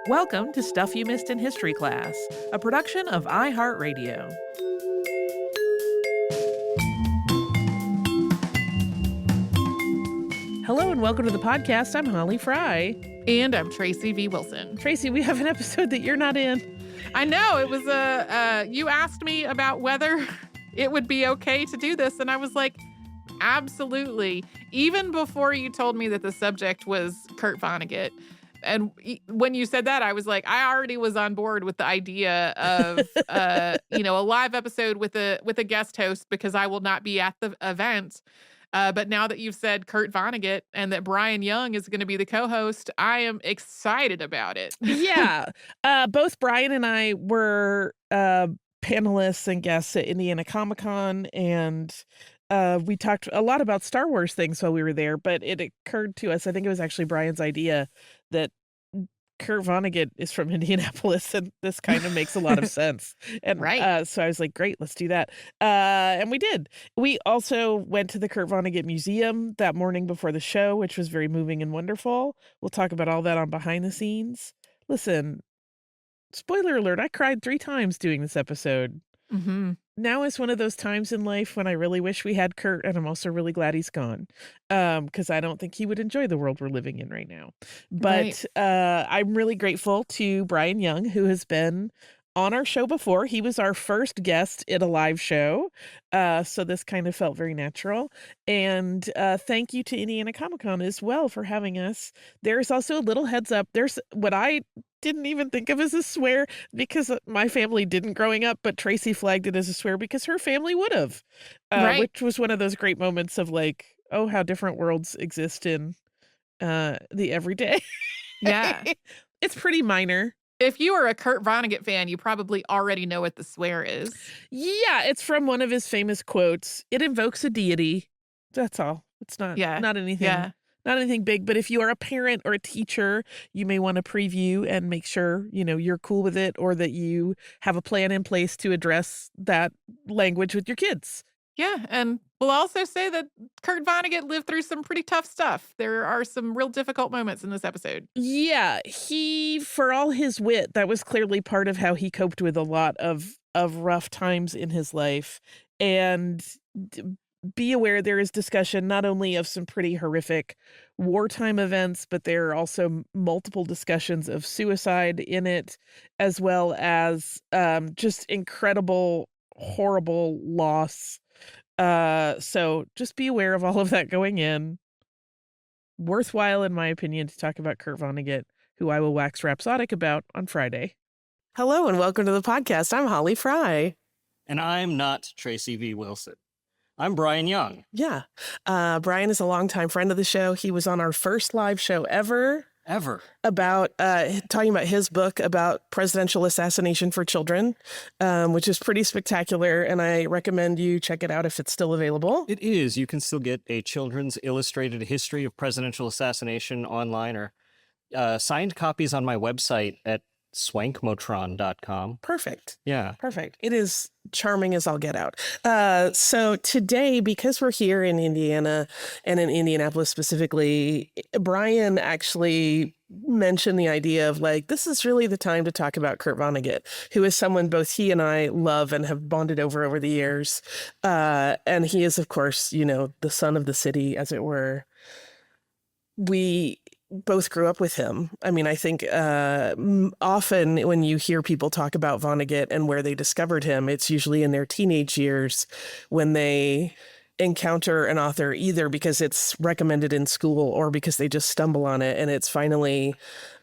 Welcome to Stuff You Missed in History Class, a production of iHeartRadio. Hello and welcome to the podcast. I'm Holly Fry. And I'm Tracy V. Wilson. Tracy, we have an episode that you're not in. I know. It was you asked me about whether it would be okay to do this, and I was like, absolutely. Even before you told me that the subject was Kurt Vonnegut. And when you said that, I was like, I already was on board with the idea of, a live episode with a guest host because I will not be at the event. But now that you've said Kurt Vonnegut and that Bryan Young is going to be the co-host, I am excited about it. Yeah. Both Bryan and I were panelists and guests at Indiana Comic-Con, and we talked a lot about Star Wars things while we were there, but it occurred to us, I think it was actually Bryan's idea, that Kurt Vonnegut is from Indianapolis, and this kind of makes a lot of sense. And right. So I was like, great, let's do that. And we did. We also went to the Kurt Vonnegut Museum that morning before the show, which was very moving and wonderful. We'll talk about all that on Behind the Scenes. Listen, spoiler alert, I cried 3 times doing this episode. Mm-hmm. Now is one of those times in life when I really wish we had Kurt, and I'm also really glad he's gone, because I don't think he would enjoy the world we're living in right now. But I'm really grateful to Bryan Young, who has been on our show before. He was our first guest at a live show, so this kind of felt very natural. And thank you to Indiana Comic-Con as well for having us. There's also a little heads up. There's what I didn't even think of as a swear because my family didn't growing up, but Tracy flagged it as a swear because her family would have, which was one of those great moments of like, oh, how different worlds exist in the everyday. Yeah. It's pretty minor. If you are a Kurt Vonnegut fan, you probably already know what the swear is. Yeah, it's from one of his famous quotes. It invokes a deity. That's all. It's not anything. Yeah. Not anything big, but if you are a parent or a teacher, you may want to preview and make sure, you're cool with it, or that you have a plan in place to address that language with your kids. Yeah, and we'll also say that Kurt Vonnegut lived through some pretty tough stuff. There are some real difficult moments in this episode. Yeah, for all his wit, that was clearly part of how he coped with a lot of rough times in his life. And be aware there is discussion not only of some pretty horrific wartime events, but there are also multiple discussions of suicide in it, as well as just incredible, horrible loss. So just be aware of all of that going in. Worthwhile, in my opinion, to talk about Kurt Vonnegut, who I will wax rhapsodic about on Friday. Hello and welcome to the podcast. I'm Holly Fry. And I'm not Tracy V. Wilson. I'm Bryan Young. Yeah. Bryan is a longtime friend of the show. He was on our first live show ever. About talking about his book about presidential assassination for children, which is pretty spectacular. And I recommend you check it out if it's still available. It is. You can still get a children's illustrated history of presidential assassination online, or signed copies on my website at swankmotron.com. Perfect. Yeah. Perfect. It is charming as all get out. So today, because we're here in Indiana and in Indianapolis specifically, Bryan actually mentioned the idea of like, this is really the time to talk about Kurt Vonnegut, who is someone both he and I love and have bonded over the years. And he is, of course, the son of the city, as it were. We both grew up with him. I mean, I think often when you hear people talk about Vonnegut and where they discovered him, it's usually in their teenage years when they encounter an author, either because it's recommended in school or because they just stumble on it. And it's finally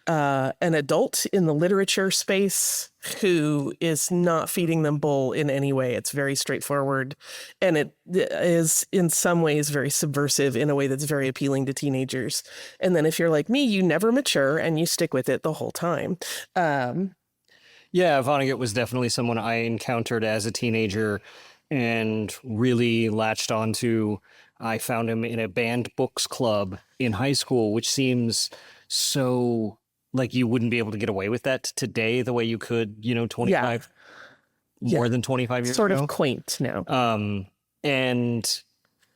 an adult in the literature space who is not feeding them bull in any way. It's very straightforward. And it is in some ways very subversive in a way that's very appealing to teenagers. And then if you're like me, you never mature and you stick with it the whole time. Yeah, Vonnegut was definitely someone I encountered as a teenager and really latched onto. I found him in a banned books club in high school, which seems so like you wouldn't be able to get away with that today the way you could, 25, more than 25 years sort ago. Of quaint now. And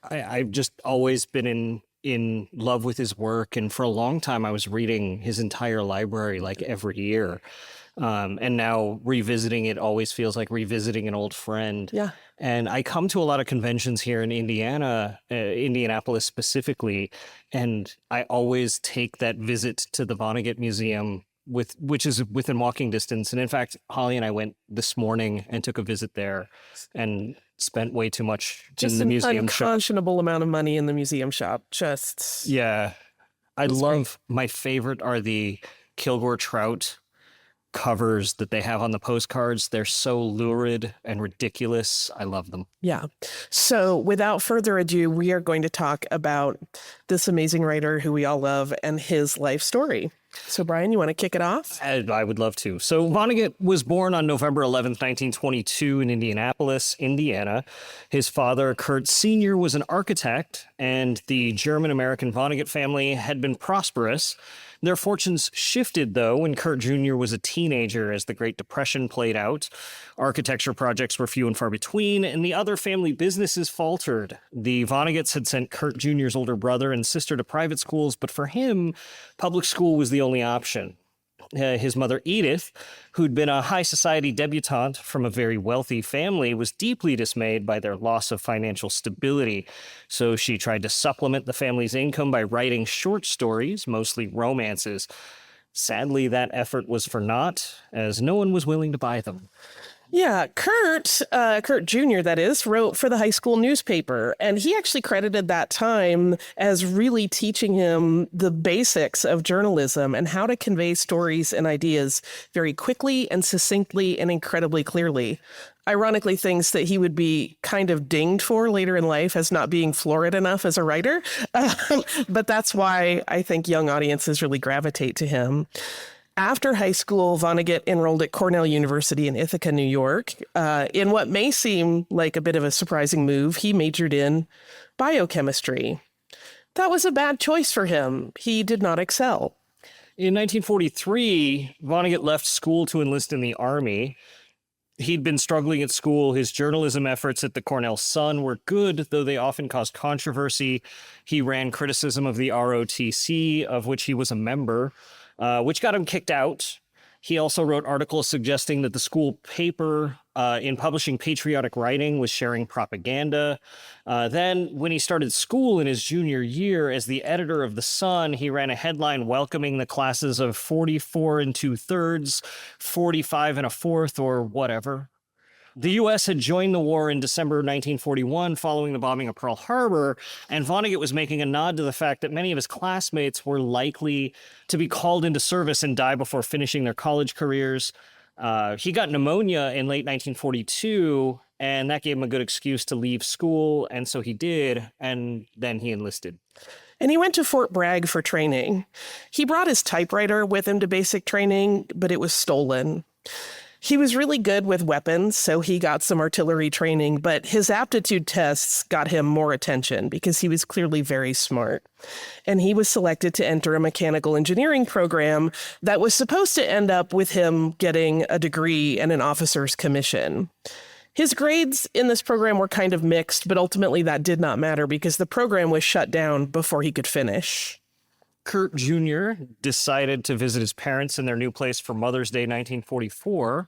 I've just always been in love with his work. And for a long time, I was reading his entire library like every year. And now revisiting it always feels like revisiting an old friend. Yeah. And I come to a lot of conventions here in Indiana, Indianapolis specifically, and I always take that visit to the Vonnegut Museum, which is within walking distance. And in fact, Holly and I went this morning and took a visit there and spent way too much in the museum shop. Just an unconscionable amount of money in the museum shop. Yeah. My favorite are the Kilgore Trout covers that they have on the postcards. They're so lurid and ridiculous. I love them. Yeah. So without further ado, we are going to talk about this amazing writer who we all love and his life story. So Bryan, you want to kick it off? I would love to. So Vonnegut was born on November 11th, 1922 in Indianapolis, Indiana. His father, Kurt Sr., was an architect, and the German-American Vonnegut family had been prosperous. Their fortunes shifted, though, when Kurt Jr. was a teenager as the Great Depression played out. Architecture projects were few and far between, and the other family businesses faltered. The Vonneguts had sent Kurt Jr.'s older brother and sister to private schools, but for him, public school was the only option. His mother, Edith, who'd been a high society debutante from a very wealthy family, was deeply dismayed by their loss of financial stability. So she tried to supplement the family's income by writing short stories, mostly romances. Sadly, that effort was for naught, as no one was willing to buy them. Yeah, Kurt Jr., that is, wrote for the high school newspaper, and he actually credited that time as really teaching him the basics of journalism and how to convey stories and ideas very quickly and succinctly and incredibly clearly. Ironically, things that he would be kind of dinged for later in life as not being florid enough as a writer. But that's why I think young audiences really gravitate to him. After high school, Vonnegut enrolled at Cornell University in Ithaca, New York. In what may seem like a bit of a surprising move, he majored in biochemistry. That was a bad choice for him. He did not excel. In 1943, Vonnegut left school to enlist in the Army. He'd been struggling at school. His journalism efforts at the Cornell Sun were good, though they often caused controversy. He ran criticism of the ROTC, of which he was a member, which got him kicked out. He also wrote articles suggesting that the school paper in publishing patriotic writing was sharing propaganda. Then, when he started school in his junior year as the editor of The Sun, he ran a headline welcoming the classes of 44 2/3, 45 1/4, or whatever. The U.S. had joined the war in December 1941 following the bombing of Pearl Harbor, and Vonnegut was making a nod to the fact that many of his classmates were likely to be called into service and die before finishing their college careers. He got pneumonia in late 1942, and that gave him a good excuse to leave school, and so he did, and then he enlisted. And he went to Fort Bragg for training. He brought his typewriter with him to basic training, but it was stolen. He was really good with weapons, so he got some artillery training, but his aptitude tests got him more attention because he was clearly very smart. And he was selected to enter a mechanical engineering program that was supposed to end up with him getting a degree and an officer's commission. His grades in this program were kind of mixed, but ultimately that did not matter because the program was shut down before he could finish. Kurt Jr. decided to visit his parents in their new place for Mother's Day 1944,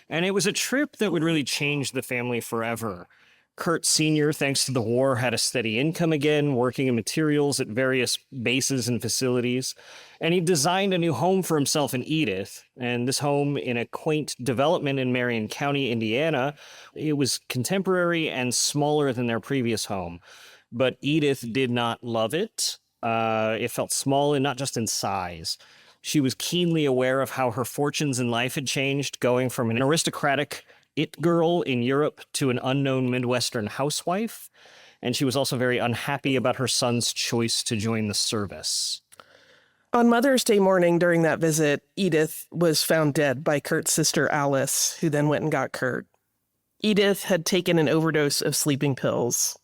and it was a trip that would really change the family forever. Kurt Sr., thanks to the war, had a steady income again, working in materials at various bases and facilities, and he designed a new home for himself and Edith, and this home in a quaint development in Marion County, Indiana. It was contemporary and smaller than their previous home, but Edith did not love it. It felt small and not just in size. She was keenly aware of how her fortunes in life had changed, going from an aristocratic it girl in Europe to an unknown Midwestern housewife. And she was also very unhappy about her son's choice to join the service. On Mother's Day morning during that visit, Edith was found dead by Kurt's sister Alice, who then went and got Kurt. Edith had taken an overdose of sleeping pills.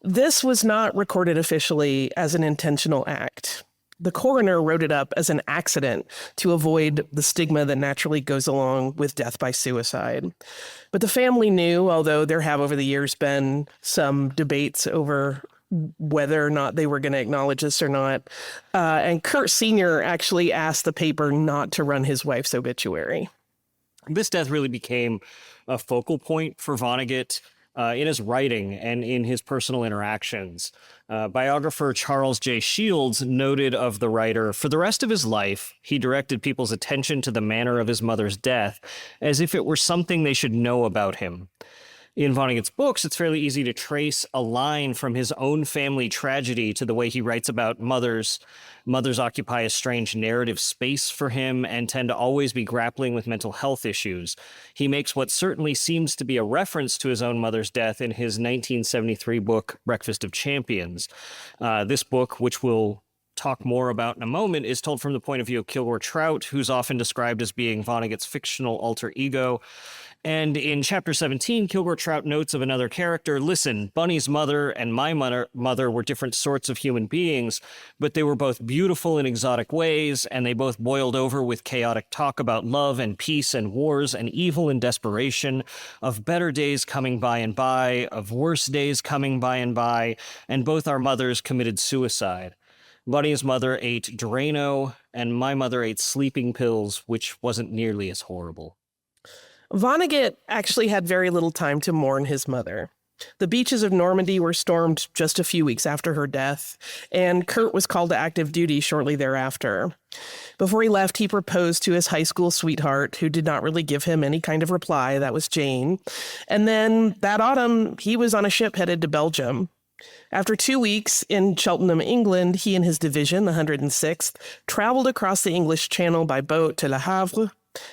This was not recorded officially as an intentional act. The coroner wrote it up as an accident to avoid the stigma that naturally goes along with death by suicide. But the family knew, although there have over the years been some debates over whether or not they were going to acknowledge this or not. And Kurt Sr. actually asked the paper not to run his wife's obituary. This death really became a focal point for Vonnegut in his writing and in his personal interactions. Biographer Charles J. Shields noted of the writer, "For the rest of his life, he directed people's attention to the manner of his mother's death as if it were something they should know about him." In Vonnegut's books, it's fairly easy to trace a line from his own family tragedy to the way he writes about mothers. Mothers occupy a strange narrative space for him and tend to always be grappling with mental health issues. He makes what certainly seems to be a reference to his own mother's death in his 1973 book, Breakfast of Champions. This book, which we'll talk more about in a moment, is told from the point of view of Kilgore Trout, who's often described as being Vonnegut's fictional alter ego. And in chapter 17, Kilgore Trout notes of another character, "Listen, Bunny's mother and my mother were different sorts of human beings, but they were both beautiful in exotic ways, and they both boiled over with chaotic talk about love and peace and wars and evil and desperation, of better days coming by and by, of worse days coming by, and both our mothers committed suicide. Bunny's mother ate Drano, and my mother ate sleeping pills, which wasn't nearly as horrible." Vonnegut actually had very little time to mourn his mother. The beaches of Normandy were stormed just a few weeks after her death, and Kurt was called to active duty shortly thereafter. Before he left, he proposed to his high school sweetheart, who did not really give him any kind of reply. That was Jane. And then that autumn, he was on a ship headed to Belgium. After 2 weeks in Cheltenham, England, he and his division, the 106th, traveled across the English Channel by boat to Le Havre,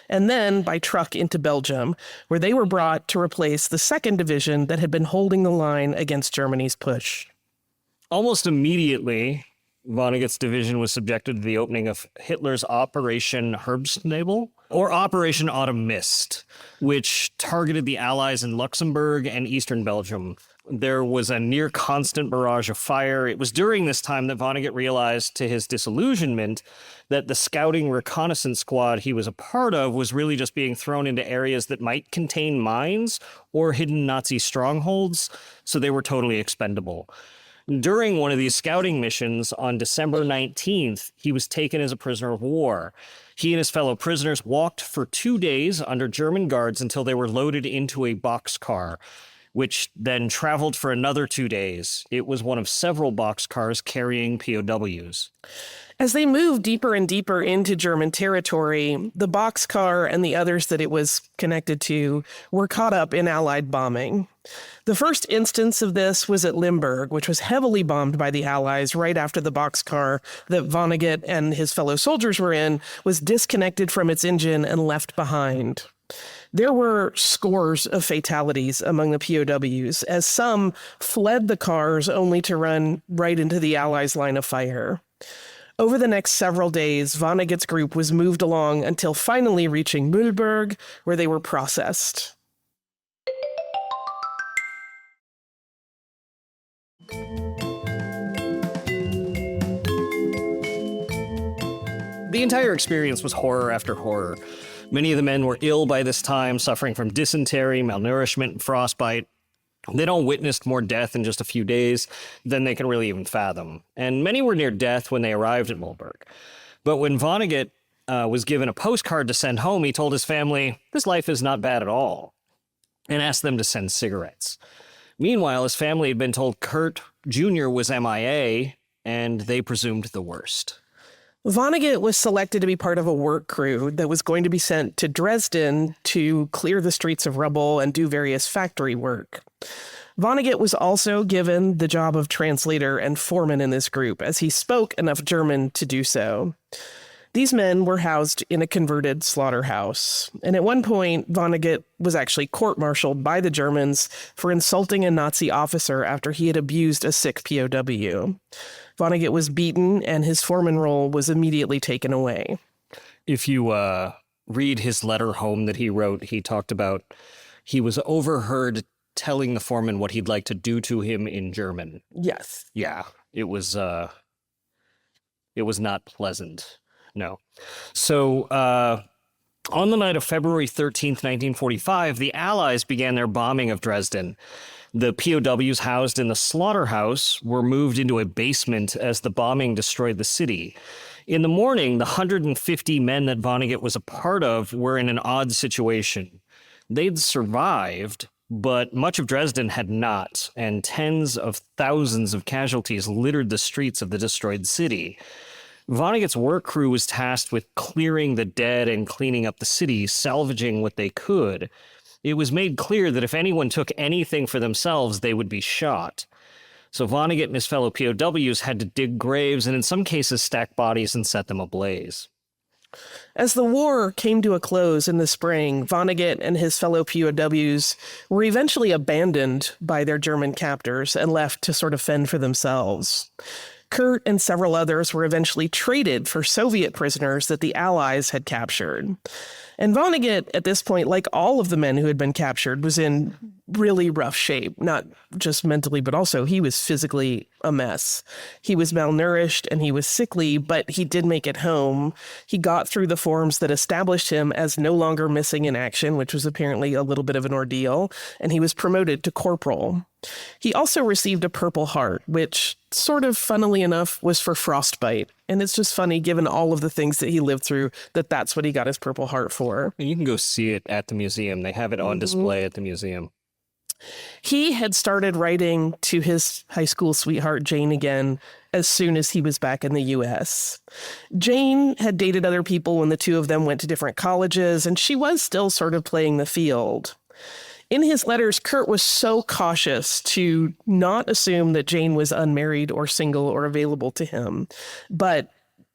and then by truck into Belgium, where they were brought to replace the 2nd Division that had been holding the line against Germany's push. Almost immediately, Vonnegut's division was subjected to the opening of Hitler's Operation Herbstnebel, or Operation Autumn Mist, which targeted the Allies in Luxembourg and eastern Belgium. There was a near constant barrage of fire. It was during this time that Vonnegut realized, to his disillusionment, that the scouting reconnaissance squad he was a part of was really just being thrown into areas that might contain mines or hidden Nazi strongholds, so they were totally expendable. During one of these scouting missions on December 19th, he was taken as a prisoner of war. He and his fellow prisoners walked for 2 days under German guards until they were loaded into a boxcar, which then traveled for another 2 days. It was one of several boxcars carrying POWs. As they moved deeper and deeper into German territory, the boxcar and the others that it was connected to were caught up in Allied bombing. The first instance of this was at Limburg, which was heavily bombed by the Allies right after the boxcar that Vonnegut and his fellow soldiers were in was disconnected from its engine and left behind. There were scores of fatalities among the POWs, as some fled the cars only to run right into the Allies' line of fire. Over the next several days, Vonnegut's group was moved along until finally reaching Mühlberg, where they were processed. The entire experience was horror after horror. Many of the men were ill by this time, suffering from dysentery, malnourishment, and frostbite. They'd all witnessed more death in just a few days than they can really even fathom. And many were near death when they arrived at Mühlberg. But when Vonnegut was given a postcard to send home, he told his family, "This life is not bad at all," and asked them to send cigarettes. Meanwhile, his family had been told Kurt Jr. was MIA, and they presumed the worst. Vonnegut was selected to be part of a work crew that was going to be sent to Dresden to clear the streets of rubble and do various factory work. Vonnegut was also given the job of translator and foreman in this group, as he spoke enough German to do so. These men were housed in a converted slaughterhouse, and at one point, Vonnegut was actually court-martialed by the Germans for insulting a Nazi officer after he had abused a sick POW. Vonnegut was beaten, and his foreman role was immediately taken away. If you read his letter home that he wrote, he talked about he was overheard telling the foreman what he'd like to do to him in German. Yes. Yeah, it was not pleasant. No. So On the night of February 13th, 1945, the Allies began their bombing of Dresden. The POWs housed in the slaughterhouse were moved into a basement as the bombing destroyed the city. In the morning, the 150 men that Vonnegut was a part of were in an odd situation. They'd survived, but much of Dresden had not, and tens of thousands of casualties littered the streets of the destroyed city. Vonnegut's work crew was tasked with clearing the dead and cleaning up the city, salvaging what they could. It was made clear that if anyone took anything for themselves, they would be shot. So Vonnegut and his fellow POWs had to dig graves and in some cases stack bodies and set them ablaze. As the war came to a close in the spring, Vonnegut and his fellow POWs were eventually abandoned by their German captors and left to sort of fend for themselves. Kurt and several others were eventually traded for Soviet prisoners that the Allies had captured. And Vonnegut, at this point, like all of the men who had been captured, was in really rough shape, not just mentally, but also he was physically a mess. He was malnourished and he was sickly, but he did make it home. He got through the forms that established him as no longer missing in action, which was apparently a little bit of an ordeal, and he was promoted to corporal. He also received a Purple Heart, which, sort of funnily enough, was for frostbite. And it's just funny, given all of the things that he lived through, that that's what he got his Purple Heart for. And you can go see it at the museum. They have it on display at the museum. He had started writing to his high school sweetheart, Jane, again, as soon as he was back in the U.S. Jane had dated other people when the two of them went to different colleges, and she was still sort of playing the field. In his letters, Kurt was so cautious to not assume that Jane was unmarried or single or available to him, but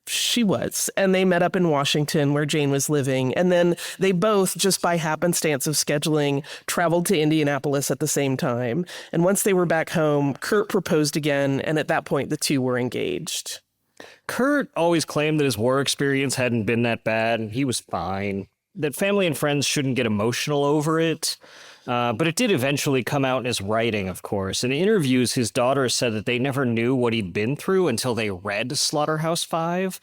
she was. And they met up in Washington where Jane was living. And then they both, just by happenstance of scheduling, traveled to Indianapolis at the same time. And once they were back home, Kurt proposed again. And at that point, the two were engaged. Kurt always claimed that his war experience hadn't been that bad and he was fine, that family and friends shouldn't get emotional over it. But it did eventually come out in his writing, of course. In interviews, his daughter said that they never knew what he'd been through until they read Slaughterhouse-Five.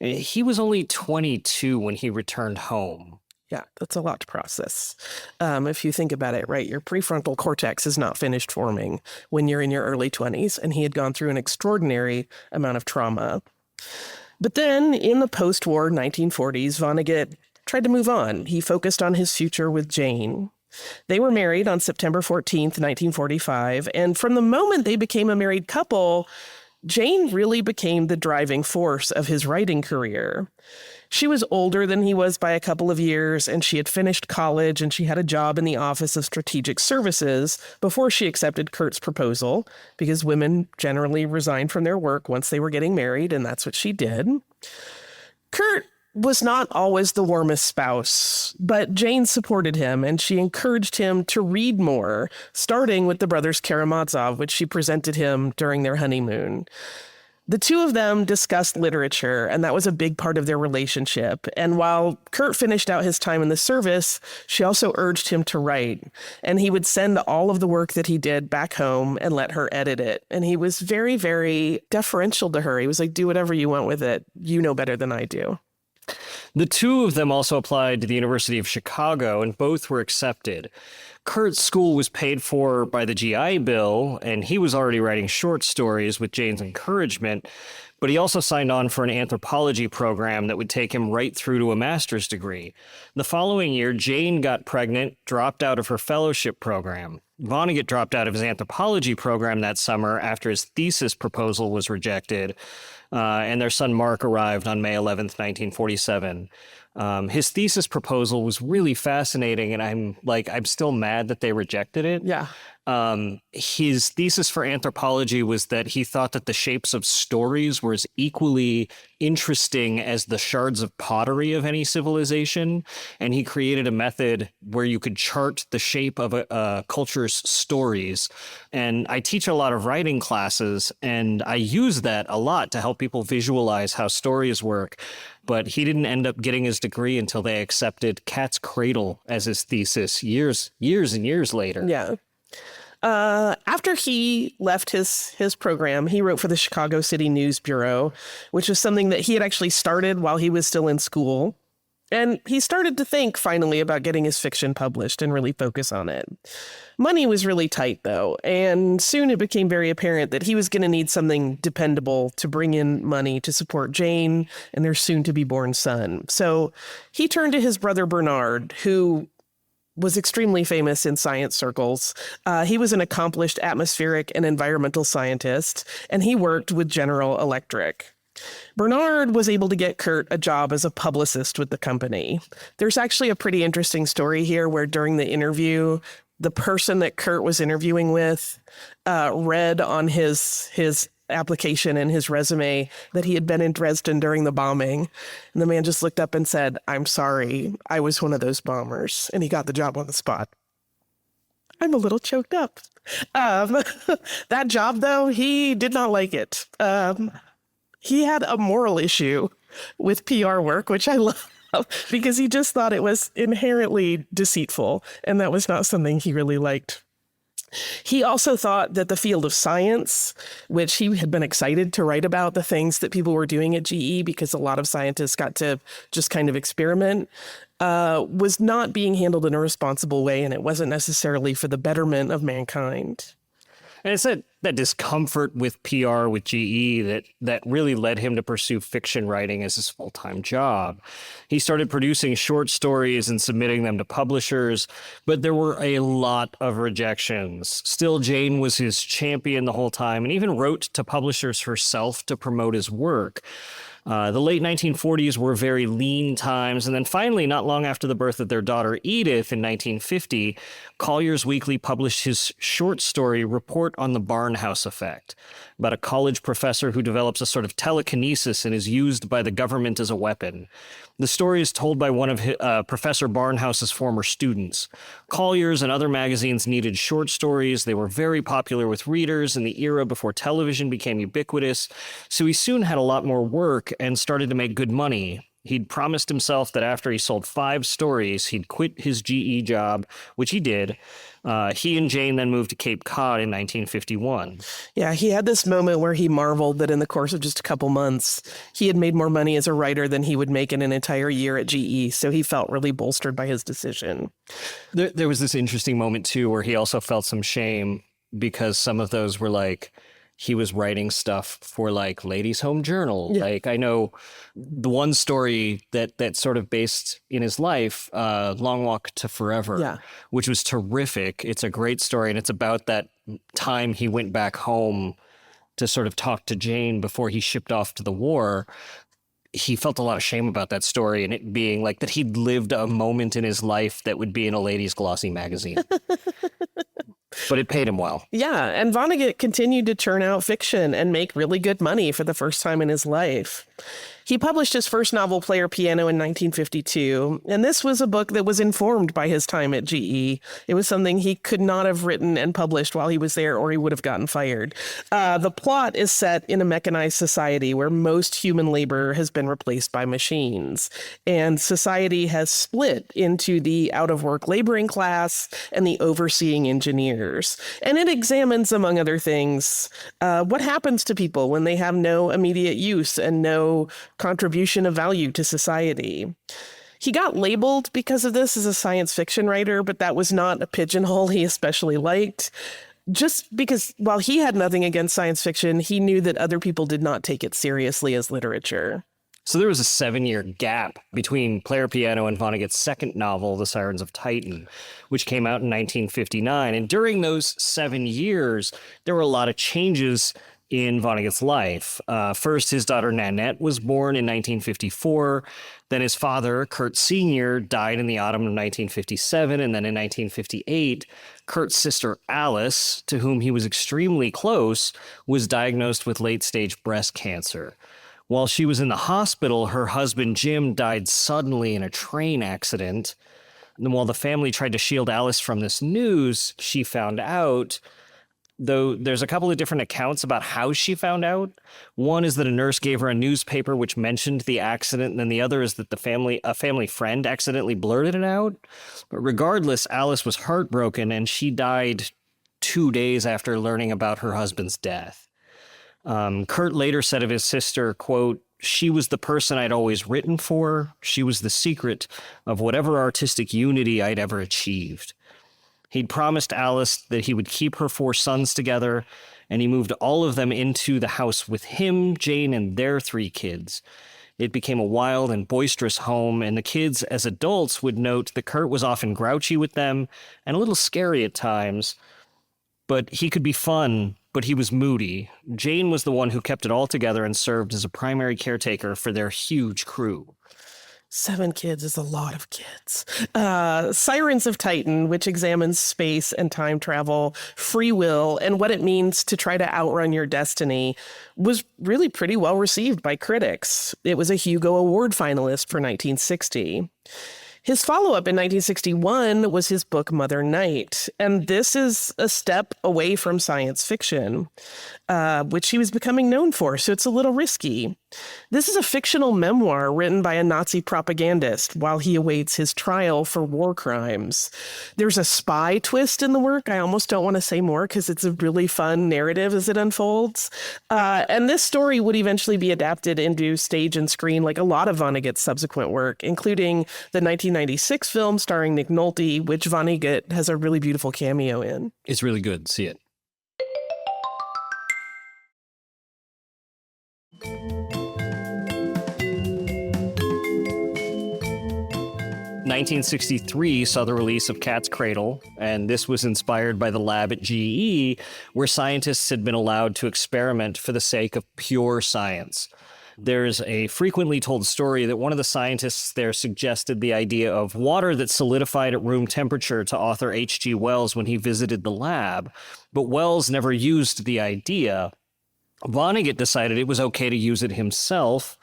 He was only 22 when he returned home. Yeah, that's a lot to process. If you think about it, right, your prefrontal cortex is not finished forming when you're in your early 20s, and he had gone through an extraordinary amount of trauma. But then, in the post-war 1940s, Vonnegut tried to move on. He focused on his future with Jane. They were married on September 14th, 1945, and from the moment they became a married couple, Jane really became the driving force of his writing career. She was older than he was by a couple of years, and she had finished college, and she had a job in the Office of Strategic Services before she accepted Kurt's proposal, because women generally resigned from their work once they were getting married, and that's what she did. Kurt was not always the warmest spouse, but Jane supported him and she encouraged him to read more, starting with the brothers Karamazov, which she presented him during their honeymoon. The two of them discussed literature, and that was a big part of their relationship. And while Kurt finished out his time in the service, she also urged him to write. And he would send all of the work that he did back home and let her edit it. And he was very, very deferential to her. He was like, do whatever you want with it. You know better than I do. The two of them also applied to the University of Chicago, and both were accepted. Kurt's school was paid for by the GI Bill, and he was already writing short stories with Jane's encouragement, but he also signed on for an anthropology program that would take him right through to a master's degree. The following year, Jane got pregnant, dropped out of her fellowship program. Vonnegut dropped out of his anthropology program that summer after his thesis proposal was rejected, and their son Mark arrived on May 11th, 1947. His thesis proposal was really fascinating, and I'm still mad that they rejected it. Yeah. His thesis for anthropology was that he thought that the shapes of stories were as equally interesting as the shards of pottery of any civilization. And he created a method where you could chart the shape of a culture's stories. And I teach a lot of writing classes, and I use that a lot to help people visualize how stories work. But he didn't end up getting his degree until they accepted Cat's Cradle as his thesis years and years later. Yeah. After he left his program, he wrote for the Chicago City News Bureau, which is something that he had actually started while he was still in school. And he started to think finally about getting his fiction published and really focus on it. Money was really tight, though, and soon it became very apparent that he was going to need something dependable to bring in money to support Jane and their soon-to-be-born son. So he turned to his brother Bernard, who was extremely famous in science circles. He was an accomplished atmospheric and environmental scientist, and he worked with General Electric. Bernard was able to get Kurt a job as a publicist with the company. There's actually a pretty interesting story here where during the interview, the person that Kurt was interviewing with read on his application and his resume that he had been in Dresden during the bombing. And the man just looked up and said, "I'm sorry, I was one of those bombers." And he got the job on the spot. I'm a little choked up. That job, though, he did not like it. He had a moral issue with PR work, which I love, because he just thought it was inherently deceitful, and that was not something he really liked. He also thought that the field of science, which he had been excited to write about the things that people were doing at GE because a lot of scientists got to just kind of experiment, was not being handled in a responsible way, and it wasn't necessarily for the betterment of mankind. And it's that discomfort with PR with GE that really led him to pursue fiction writing as his full-time job. He started producing short stories and submitting them to publishers, but there were a lot of rejections. Still, Jane was his champion the whole time and even wrote to publishers herself to promote his work. The late 1940s were very lean times, and then finally, not long after the birth of their daughter Edith in 1950, Collier's Weekly published his short story Report on the Barnhouse Effect, about a college professor who develops a sort of telekinesis and is used by the government as a weapon. The story is told by one of Professor Barnhouse's former students. Collier's and other magazines needed short stories. They were very popular with readers in the era before television became ubiquitous, so he soon had a lot more work and started to make good money. He'd promised himself that after he sold 5 stories, he'd quit his GE job, which he did. He and Jane then moved to Cape Cod in 1951. Yeah, he had this moment where he marveled that in the course of just a couple months, he had made more money as a writer than he would make in an entire year at GE. So he felt really bolstered by his decision. There was this interesting moment, too, where he also felt some shame because some of those were like, he was writing stuff for like Ladies' Home Journal. Yeah. Like I know the one story that sort of based in his life, Long Walk to Forever, which was terrific. It's a great story. And it's about that time he went back home to sort of talk to Jane before he shipped off to the war. He felt a lot of shame about that story and it being like that he'd lived a moment in his life that would be in a ladies' glossy magazine. But it paid him well. Yeah, and Vonnegut continued to churn out fiction and make really good money for the first time in his life. He published his first novel, Player Piano, in 1952, and this was a book that was informed by his time at GE. It was something he could not have written and published while he was there, or he would have gotten fired. The plot is set in a mechanized society where most human labor has been replaced by machines, and society has split into the out-of-work laboring class and the overseeing engineers. And it examines, among other things, what happens to people when they have no immediate use and no contribution of value to society. He got labeled because of this as a science fiction writer, but that was not a pigeonhole he especially liked. Just because while he had nothing against science fiction, he knew that other people did not take it seriously as literature. So there was a 7-year gap between Player Piano and Vonnegut's second novel, The Sirens of Titan, which came out in 1959. And during those 7 years, there were a lot of changes in Vonnegut's life. First, his daughter Nanette was born in 1954. Then his father, Kurt Sr., died in the autumn of 1957. And then in 1958, Kurt's sister Alice, to whom he was extremely close, was diagnosed with late-stage breast cancer. While she was in the hospital, her husband Jim died suddenly in a train accident. And while the family tried to shield Alice from this news, she found out. Though there's a couple of different accounts about how she found out. One is that a nurse gave her a newspaper which mentioned the accident, and then the other is that a family friend accidentally blurted it out. But regardless, Alice was heartbroken, and she died 2 days after learning about her husband's death. Kurt later said of his sister, quote, she was the person I'd always written for. She was the secret of whatever artistic unity I'd ever achieved. He'd promised Alice that he would keep her 4 sons together, and he moved all of them into the house with him, Jane, and their 3 kids. It became a wild and boisterous home, and the kids, as adults, would note that Kurt was often grouchy with them and a little scary at times. But he could be fun, but he was moody. Jane was the one who kept it all together and served as a primary caretaker for their huge crew. 7 kids is a lot of kids. Sirens of Titan, which examines space and time travel, free will, and what it means to try to outrun your destiny, was really pretty well received by critics. It was a Hugo Award finalist for 1960. His follow-up in 1961 was his book Mother Night, and this is a step away from science fiction, which he was becoming known for, so it's a little risky. This is a fictional memoir written by a Nazi propagandist while he awaits his trial for war crimes. There's a spy twist in the work. I almost don't want to say more because it's a really fun narrative as it unfolds. And this story would eventually be adapted into stage and screen like a lot of Vonnegut's subsequent work, including the 1996 film starring Nick Nolte, which Vonnegut has a really beautiful cameo in. It's really good. See it. 1963 saw the release of Cat's Cradle, and this was inspired by the lab at GE, where scientists had been allowed to experiment for the sake of pure science. There's a frequently told story that one of the scientists there suggested the idea of water that solidified at room temperature to author H.G. Wells when he visited the lab, but Wells never used the idea. Vonnegut decided it was okay to use it himself.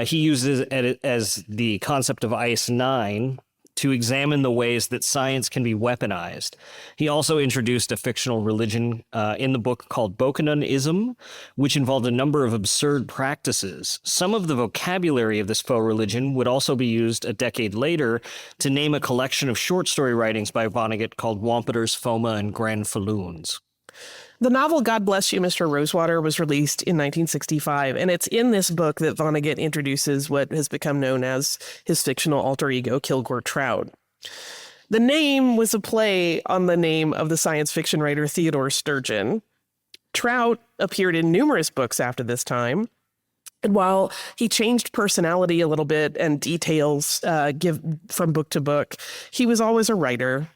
He uses it as the concept of IS-9 to examine the ways that science can be weaponized. He also introduced a fictional religion in the book called Bokononism, which involved a number of absurd practices. Some of the vocabulary of this faux religion would also be used a decade later to name a collection of short story writings by Vonnegut called Wampeters, Foma, and Granfalloons. The novel God Bless You, Mr. Rosewater was released in 1965, and it's in this book that Vonnegut introduces what has become known as his fictional alter ego, Kilgore Trout. The name was a play on the name of the science fiction writer Theodore Sturgeon. Trout appeared in numerous books after this time, and while he changed personality a little bit and details give from book to book, he was always a writer.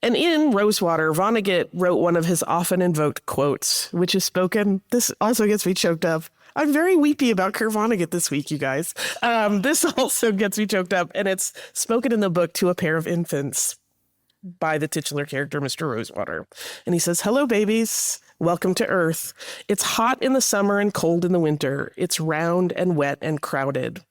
And in Rosewater, Vonnegut wrote one of his often invoked quotes, which is spoken. This also gets me choked up. I'm very weepy about Kurt Vonnegut this week, you guys. This also gets me choked up, and it's spoken in the book to a pair of infants by the titular character, Mr. Rosewater. And he says, "Hello, babies. Welcome to Earth. It's hot in the summer and cold in the winter. It's round and wet and crowded.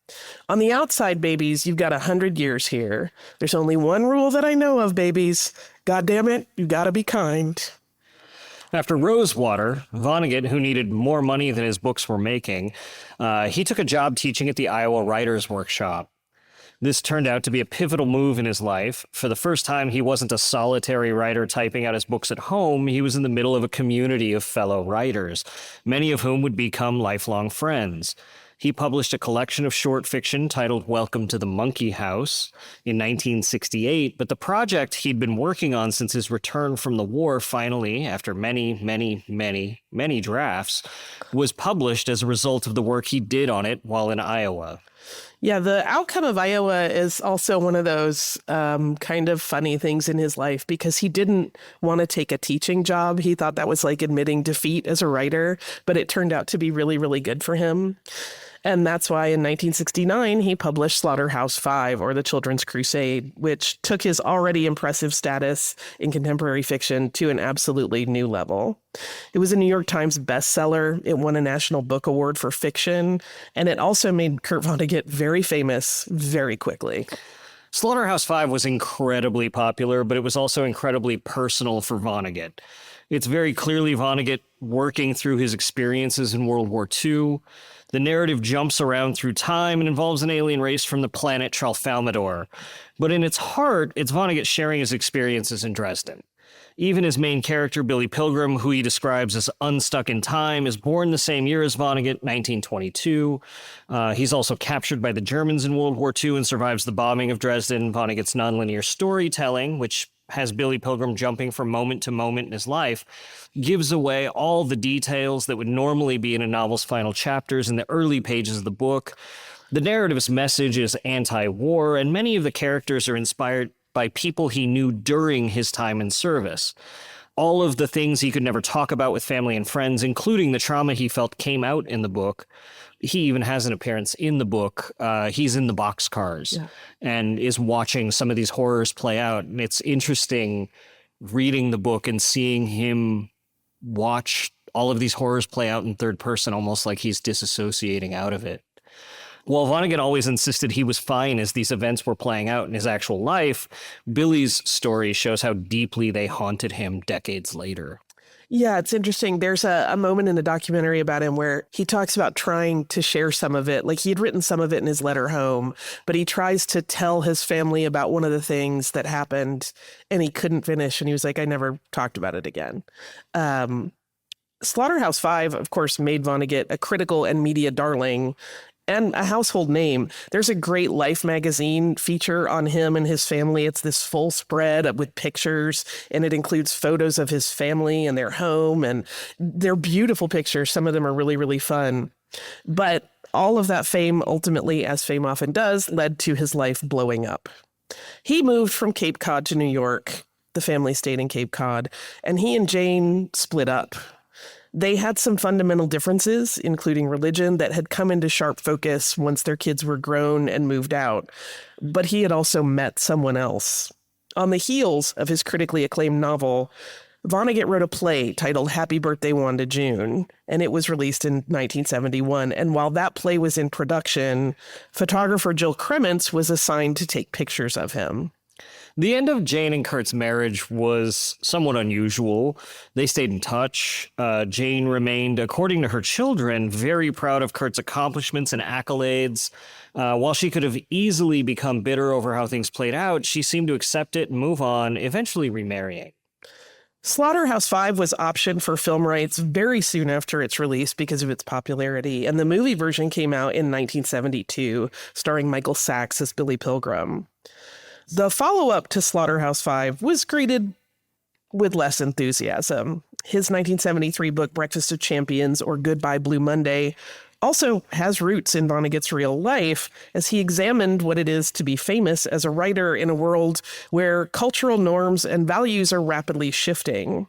On the outside, babies, you've got 100 years here. There's only one rule that I know of, babies. God damn it, you gotta be kind." After Rosewater, Vonnegut, who needed more money than his books were making, he took a job teaching at the Iowa Writers' Workshop. This turned out to be a pivotal move in his life. For the first time, he wasn't a solitary writer typing out his books at home. He was in the middle of a community of fellow writers, many of whom would become lifelong friends. He published a collection of short fiction titled Welcome to the Monkey House in 1968, but the project he'd been working on since his return from the war finally, after many drafts, was published as a result of the work he did on it while in Iowa. Yeah, the outcome of Iowa is also one of those kind of funny things in his life because he didn't want to take a teaching job. He thought that was like admitting defeat as a writer, but it turned out to be really, really good for him. And that's why in 1969, he published Slaughterhouse-Five, or The Children's Crusade, which took his already impressive status in contemporary fiction to an absolutely new level. It was a New York Times bestseller. It won a National Book Award for fiction, and it also made Kurt Vonnegut very famous very quickly. Slaughterhouse-Five was incredibly popular, but it was also incredibly personal for Vonnegut. It's very clearly Vonnegut working through his experiences in World War II. The narrative jumps around through time and involves an alien race from the planet Tralfamadore. But in its heart, it's Vonnegut sharing his experiences in Dresden. Even his main character, Billy Pilgrim, who he describes as unstuck in time, is born the same year as Vonnegut, 1922. He's also captured by the Germans in World War II and survives the bombing of Dresden. Vonnegut's nonlinear storytelling, which has Billy Pilgrim jumping from moment to moment in his life, gives away all the details that would normally be in a novel's final chapters in the early pages of the book. The narrative's message is anti-war, and many of the characters are inspired by people he knew during his time in service. All of the things he could never talk about with family and friends, including the trauma he felt, came out in the book. He even has an appearance in the book. He's in the boxcars and is watching some of these horrors play out. And it's interesting reading the book and seeing him watch all of these horrors play out in third person, almost like he's disassociating out of it. While Vonnegut always insisted he was fine as these events were playing out in his actual life, Billy's story shows how deeply they haunted him decades later. Yeah, it's interesting. There's a moment in the documentary about him where he talks about trying to share some of it. Like, he had written some of it in his letter home, but he tries to tell his family about one of the things that happened, and he couldn't finish. And he was like, I never talked about it again. Slaughterhouse-Five, of course, made Vonnegut a critical and media darling and a household name. There's a great Life magazine feature on him and his family. It's this full spread with pictures, and it includes photos of his family and their home, and they're beautiful pictures. Some of them are really, really fun. But all of that fame ultimately, as fame often does, led to his life blowing up. He moved from Cape Cod to New York. The family stayed in Cape Cod, and he and Jane split up. They had some fundamental differences, including religion, that had come into sharp focus once their kids were grown and moved out. But he had also met someone else. On the heels of his critically acclaimed novel, Vonnegut wrote a play titled Happy Birthday, Wanda June, and it was released in 1971. And while that play was in production, photographer Jill Kremens was assigned to take pictures of him. The end of Jane and Kurt's marriage was somewhat unusual. They stayed in touch. Jane remained, according to her children, very proud of Kurt's accomplishments and accolades. While she could have easily become bitter over how things played out, she seemed to accept it and move on, eventually remarrying. Slaughterhouse-Five was optioned for film rights very soon after its release because of its popularity, and the movie version came out in 1972, starring Michael Sachs as Billy Pilgrim. The follow-up to Slaughterhouse-Five was greeted with less enthusiasm. His 1973 book, Breakfast of Champions, or Goodbye Blue Monday, also has roots in Vonnegut's real life, as he examined what it is to be famous as a writer in a world where cultural norms and values are rapidly shifting.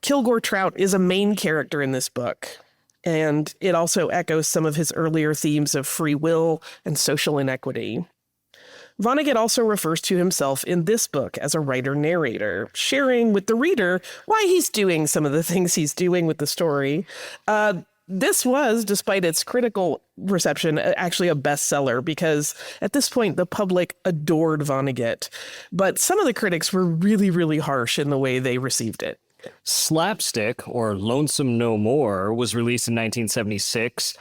Kilgore Trout is a main character in this book, and it also echoes some of his earlier themes of free will and social inequity. Vonnegut also refers to himself in this book as a writer-narrator, sharing with the reader why he's doing some of the things he's doing with the story. This was, despite its critical reception, actually a bestseller because at this point the public adored Vonnegut. But some of the critics were really, really harsh in the way they received it. Slapstick, or Lonesome No More, was released in 1976.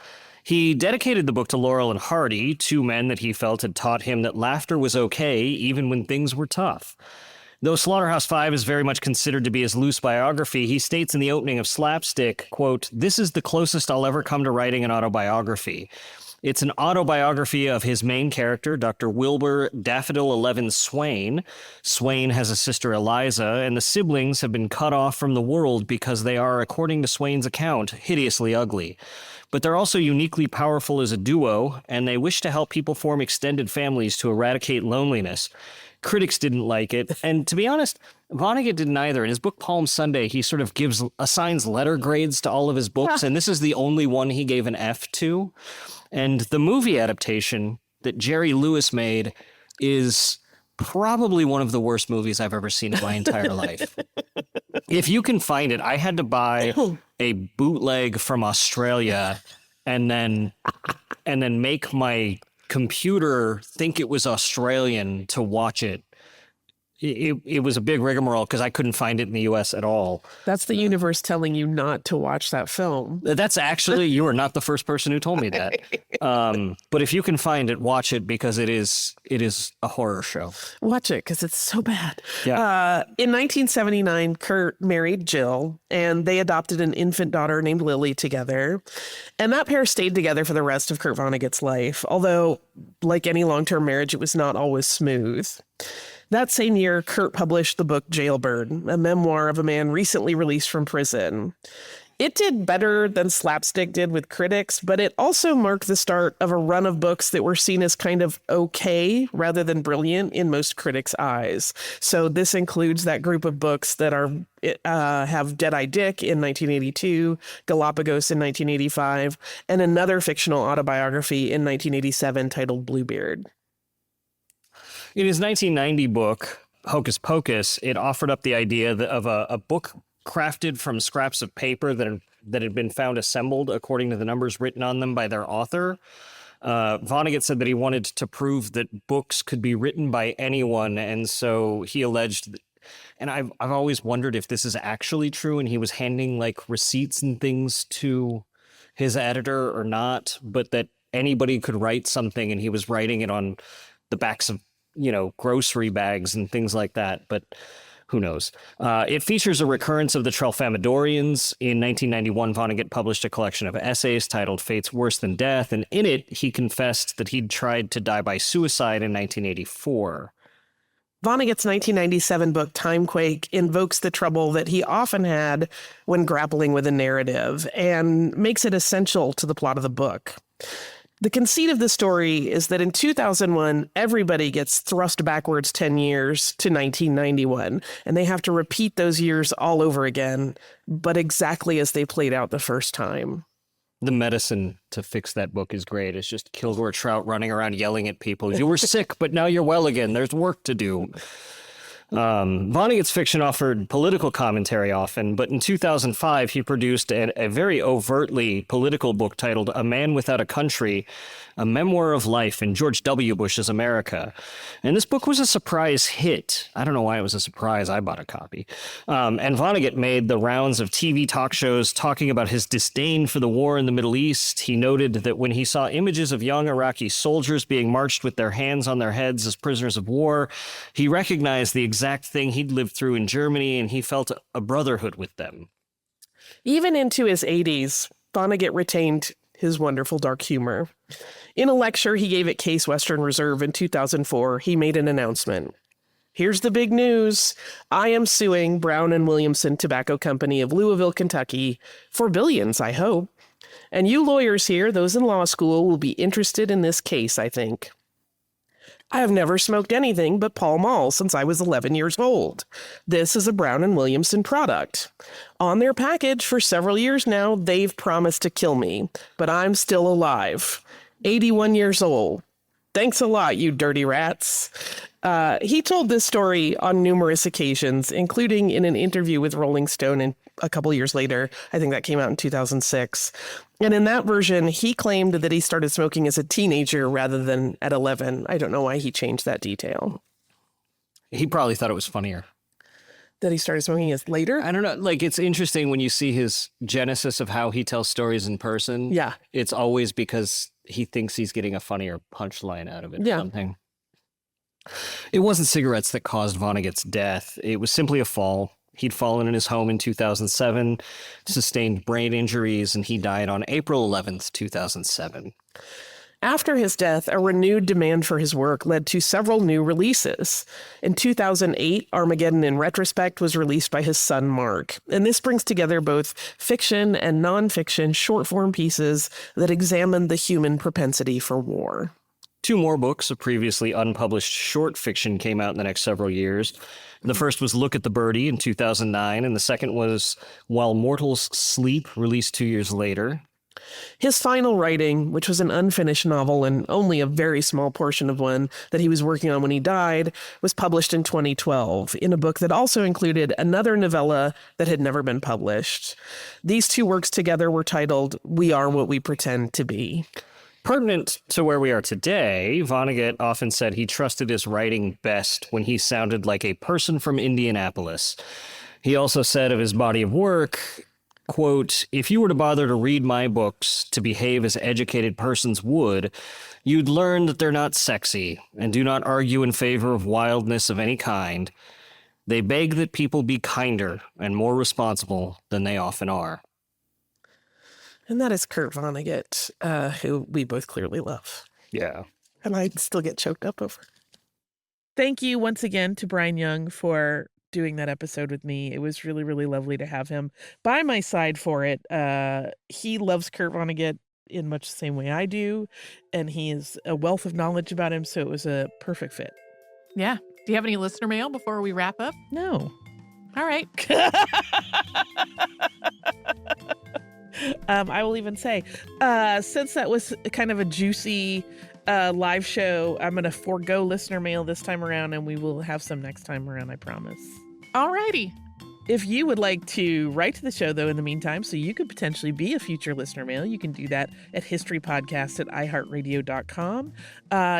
He dedicated the book to Laurel and Hardy, two men that he felt had taught him that laughter was okay even when things were tough. Though Slaughterhouse-Five is very much considered to be his loose biography, he states in the opening of Slapstick, quote, "This is the closest I'll ever come to writing an autobiography. It's an autobiography of his main character, Dr. Wilbur Daffodil 11 Swain. Swain has a sister, Eliza, and the siblings have been cut off from the world because they are, according to Swain's account, hideously ugly. But they're also uniquely powerful as a duo, and they wish to help people form extended families to eradicate loneliness. Critics didn't like it, and to be honest, Vonnegut didn't either. In his book Palm Sunday, he sort of assigns letter grades to all of his books, and this is the only one he gave an F to. And the movie adaptation that Jerry Lewis made is probably one of the worst movies I've ever seen in my entire life. If you can find it, I had to buy a bootleg from Australia and then make my computer think it was Australian to watch it. it was a big rigmarole because I couldn't find it in the U.S. at all. That's the universe telling you not to watch that film. That's actually, you are not the first person who told me that. But if you can find it, watch it because it is a horror show. Watch it because it's so bad. Yeah. In 1979, Kurt married Jill, and they adopted an infant daughter named Lily together. And that pair stayed together for the rest of Kurt Vonnegut's life, although, like any long-term marriage, it was not always smooth. That same year, Kurt published the book Jailbird, a memoir of a man recently released from prison. It did better than Slapstick did with critics, but it also marked the start of a run of books that were seen as kind of okay rather than brilliant in most critics' eyes. So this includes that group of books that have Dead-Eye Dick in 1982, Galapagos in 1985, and another fictional autobiography in 1987 titled Bluebeard. In his 1990 book, Hocus Pocus, it offered up the idea of a book crafted from scraps of paper that had been found assembled according to the numbers written on them by their author. Vonnegut said that he wanted to prove that books could be written by anyone, and so he alleged, and I've always wondered if this is actually true, and he was handing like receipts and things to his editor or not, but that anybody could write something, and he was writing it on the backs of grocery bags and things like that, but who knows? It features a recurrence of the Tralfamadorians. In 1991, Vonnegut published a collection of essays titled Fates Worse Than Death, and in it, he confessed that he'd tried to die by suicide in 1984. Vonnegut's 1997 book Timequake invokes the trouble that he often had when grappling with a narrative and makes it essential to the plot of the book. The conceit of the story is that in 2001, everybody gets thrust backwards 10 years to 1991, and they have to repeat those years all over again, but exactly as they played out the first time. The medicine to fix that book is great. It's just Kilgore Trout running around yelling at people. You were sick, but now you're well again. There's work to do. Vonnegut's fiction offered political commentary often, but in 2005, he produced a very overtly political book titled A Man Without a Country, a memoir of life in George W. Bush's America. And this book was a surprise hit. I don't know why it was a surprise. I bought a copy. And Vonnegut made the rounds of TV talk shows talking about his disdain for the war in the Middle East. He noted that when he saw images of young Iraqi soldiers being marched with their hands on their heads as prisoners of war, he recognized the exact thing he'd lived through in Germany, and he felt a brotherhood with them. Even into his 80s, Vonnegut retained his wonderful dark humor. In a lecture he gave at Case Western Reserve in 2004, he made an announcement. Here's the big news. I am suing Brown and Williamson Tobacco Company of Louisville, Kentucky, for billions, I hope. And you lawyers here, those in law school, will be interested in this case, I think. I have never smoked anything but Pall Mall since I was 11 years old. This is a Brown and Williamson product. On their package for several years now, they've promised to kill me, but I'm still alive. 81 years old. Thanks a lot, you dirty rats. He told this story on numerous occasions, including in an interview with Rolling Stone a couple years later. I think that came out in 2006. And in that version, he claimed that he started smoking as a teenager rather than at 11. I don't know why he changed that detail. He probably thought it was funnier. That he started smoking as later? I don't know. Like, it's interesting when you see his genesis of how he tells stories in person. Yeah. It's always because he thinks he's getting a funnier punchline out of it or something. It wasn't cigarettes that caused Vonnegut's death. It was simply a fall. He'd fallen in his home in 2007, sustained brain injuries, and he died on April 11th, 2007. After his death, a renewed demand for his work led to several new releases. In 2008, Armageddon in Retrospect was released by his son, Mark. And this brings together both fiction and nonfiction short-form pieces that examine the human propensity for war. 2 more books of previously unpublished short fiction came out in the next several years. The first was Look at the Birdie in 2009, and the second was While Mortals Sleep, released 2 years later. His final writing, which was an unfinished novel and only a very small portion of one that he was working on when he died, was published in 2012 in a book that also included another novella that had never been published. These 2 works together were titled We Are What We Pretend to Be. Pertinent to where we are today, Vonnegut often said he trusted his writing best when he sounded like a person from Indianapolis. He also said of his body of work, quote, "If you were to bother to read my books to behave as educated persons would, you'd learn that they're not sexy and do not argue in favor of wildness of any kind. They beg that people be kinder and more responsible than they often are." And that is Kurt Vonnegut, who we both clearly love. Yeah. And I still get choked up over. Thank you once again to Bryan Young for doing that episode with me. It was really, really lovely to have him by my side for it. He loves Kurt Vonnegut in much the same way I do, and he is a wealth of knowledge about him, so it was a perfect fit. Yeah. Do you have any listener mail before we wrap up? No. All right. I will even say, since that was kind of a juicy live show, I'm going to forego listener mail this time around, and we will have some next time around, I promise. All righty. If you would like to write to the show, though, in the meantime, so you could potentially be a future listener mail, you can do that at historypodcast@iheartradio.com.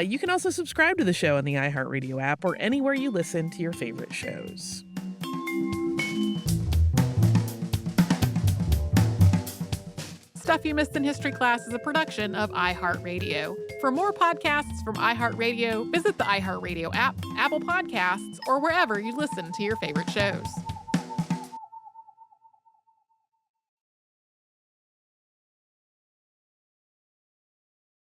You can also subscribe to the show on the iHeartRadio app or anywhere you listen to your favorite shows. Stuff You Missed in History Class is a production of iHeartRadio. For more podcasts from iHeartRadio, visit the iHeartRadio app, Apple Podcasts, or wherever you listen to your favorite shows.